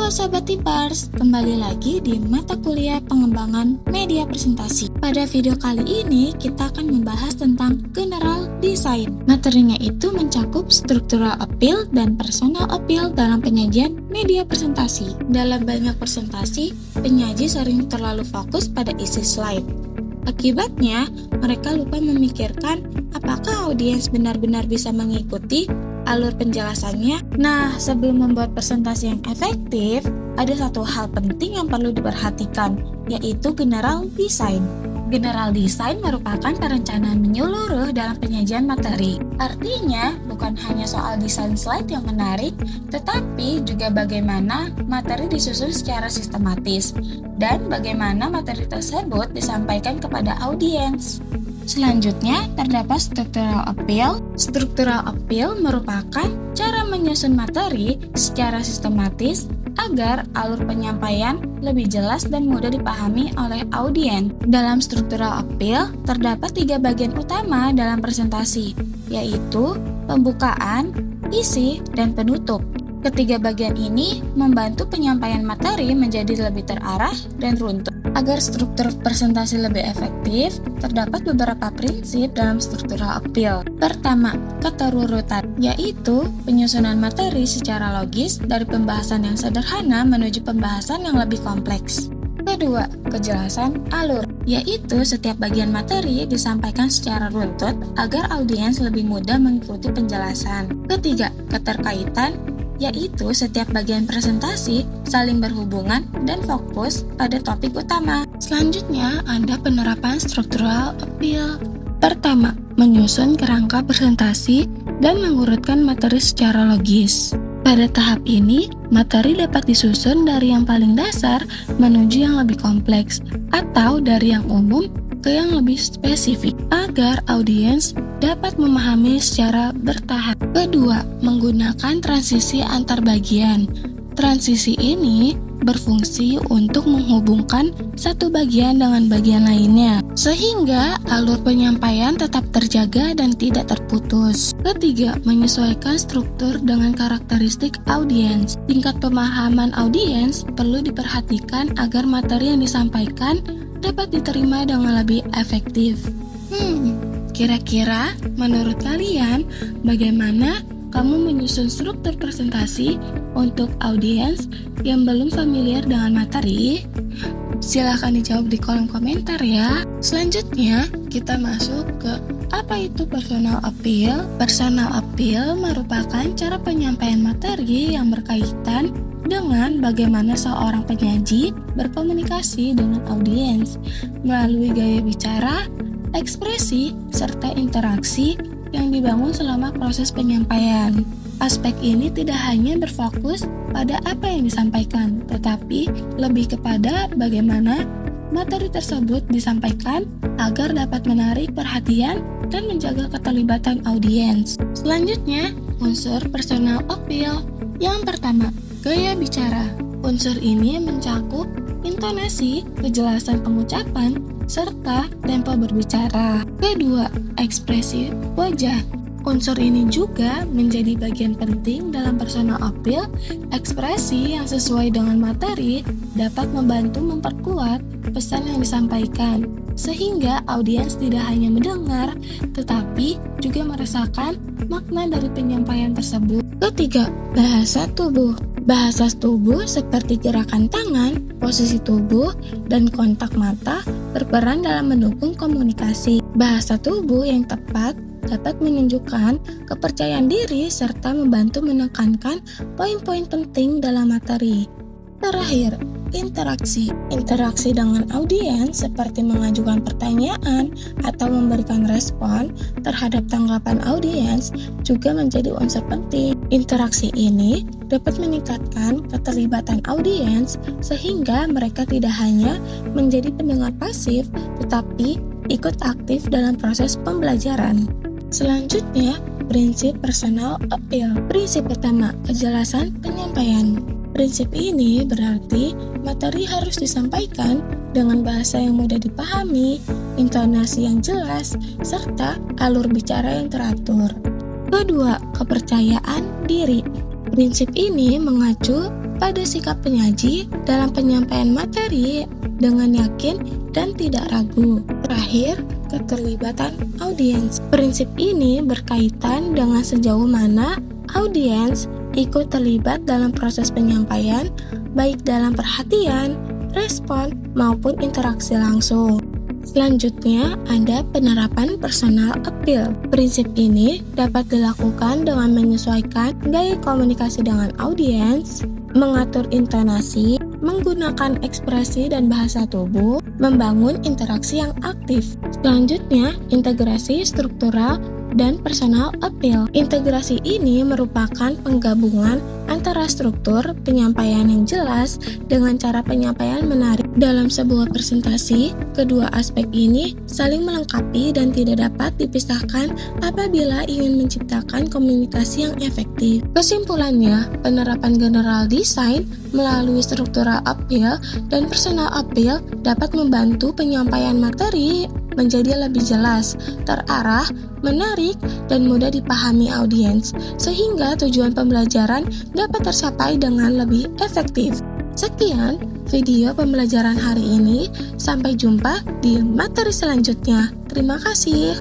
Halo Sobat Tipers, kembali lagi di mata kuliah pengembangan media presentasi. Pada video kali ini kita akan membahas tentang general design. Materinya itu mencakup structural appeal dan personal appeal dalam penyajian media presentasi. Dalam banyak presentasi, penyaji sering terlalu fokus pada isi slide. Akibatnya, mereka lupa memikirkan apakah audiens benar-benar bisa mengikuti alur penjelasannya. Nah, sebelum membuat presentasi yang efektif, ada satu hal penting yang perlu diperhatikan, yaitu general design. General design merupakan perencanaan menyeluruh dalam penyajian materi. Artinya, bukan hanya soal desain slide yang menarik, tetapi juga bagaimana materi disusun secara sistematis, dan bagaimana materi tersebut disampaikan kepada audiens. Selanjutnya, terdapat structural appeal. Structural appeal merupakan cara menyusun materi secara sistematis agar alur penyampaian lebih jelas dan mudah dipahami oleh audiens. Dalam structural appeal, terdapat 3 bagian utama dalam presentasi, yaitu pembukaan, isi, dan penutup. Ketiga bagian ini membantu penyampaian materi menjadi lebih terarah dan runtut. Agar struktur presentasi lebih efektif, terdapat beberapa prinsip dalam structural appeal. Pertama, keterurutan, yaitu penyusunan materi secara logis dari pembahasan yang sederhana menuju pembahasan yang lebih kompleks. Kedua, kejelasan alur, yaitu setiap bagian materi disampaikan secara runtut agar audiens lebih mudah mengikuti penjelasan. Ketiga, keterkaitan, yaitu setiap bagian presentasi saling berhubungan dan fokus pada topik utama. Selanjutnya, ada penerapan structural appeal. Pertama, menyusun kerangka presentasi dan mengurutkan materi secara logis. Pada tahap ini, materi dapat disusun dari yang paling dasar menuju yang lebih kompleks, atau dari yang umum ke yang lebih spesifik, agar audiens dapat memahami secara bertahap. Kedua, menggunakan transisi antar bagian. Transisi ini berfungsi untuk menghubungkan satu bagian dengan bagian lainnya, sehingga alur penyampaian tetap terjaga dan tidak terputus. Ketiga, menyesuaikan struktur dengan karakteristik audiens. Tingkat pemahaman audiens perlu diperhatikan agar materi yang disampaikan dapat diterima dengan lebih efektif. Kira-kira menurut kalian bagaimana kamu menyusun struktur presentasi untuk audiens yang belum familiar dengan materi? Silahkan dijawab di kolom komentar ya. Selanjutnya kita masuk ke apa itu personal appeal. Personal appeal merupakan cara penyampaian materi yang berkaitan dengan bagaimana seorang penyaji berkomunikasi dengan audiens melalui gaya bicara, ekspresi, serta interaksi yang dibangun selama proses penyampaian. Aspek ini tidak hanya berfokus pada apa yang disampaikan, tetapi lebih kepada bagaimana materi tersebut disampaikan agar dapat menarik perhatian dan menjaga keterlibatan audiens. Selanjutnya, unsur personal appeal. Yang pertama, gaya bicara. Unsur ini mencakup intonasi, kejelasan pengucapan, serta tempo berbicara. Kedua, ekspresi wajah. Unsur ini juga menjadi bagian penting dalam personal appeal. Ekspresi yang sesuai dengan materi dapat membantu memperkuat pesan yang disampaikan, sehingga audiens tidak hanya mendengar, tetapi juga merasakan makna dari penyampaian tersebut. Ketiga, bahasa tubuh. Bahasa tubuh seperti gerakan tangan, posisi tubuh, dan kontak mata berperan dalam mendukung komunikasi. Bahasa tubuh yang tepat dapat menunjukkan kepercayaan diri serta membantu menekankan poin-poin penting dalam materi. Terakhir, interaksi. Interaksi dengan audiens seperti mengajukan pertanyaan atau memberikan respon terhadap tanggapan audiens juga menjadi unsur penting. Interaksi ini dapat meningkatkan keterlibatan audiens sehingga mereka tidak hanya menjadi pendengar pasif tetapi ikut aktif dalam proses pembelajaran. Selanjutnya, prinsip personal appeal. Prinsip pertama, kejelasan penyampaian. Prinsip ini berarti materi harus disampaikan dengan bahasa yang mudah dipahami, intonasi yang jelas, serta alur bicara yang teratur. Kedua, kepercayaan diri. Prinsip ini mengacu pada sikap penyaji dalam penyampaian materi dengan yakin dan tidak ragu. Terakhir, keterlibatan audiens. Prinsip ini berkaitan dengan sejauh mana audiens ikut terlibat dalam proses penyampaian, baik dalam perhatian, respon, maupun interaksi langsung. Selanjutnya, ada penerapan personal appeal. Prinsip ini dapat dilakukan dengan menyesuaikan gaya komunikasi dengan audiens, mengatur intonasi, menggunakan ekspresi dan bahasa tubuh, membangun interaksi yang aktif. Selanjutnya, integrasi struktural dan personal appeal. Integrasi ini merupakan penggabungan antara struktur penyampaian yang jelas dengan cara penyampaian menarik dalam sebuah presentasi. Kedua aspek ini saling melengkapi dan tidak dapat dipisahkan apabila ingin menciptakan komunikasi yang efektif. Kesimpulannya, penerapan general design melalui struktural appeal dan personal appeal dapat membantu penyampaian materi menjadi lebih jelas, terarah, menarik, dan mudah dipahami audiens, sehingga tujuan pembelajaran dapat tercapai dengan lebih efektif. Sekian video pembelajaran hari ini, sampai jumpa di materi selanjutnya. Terima kasih.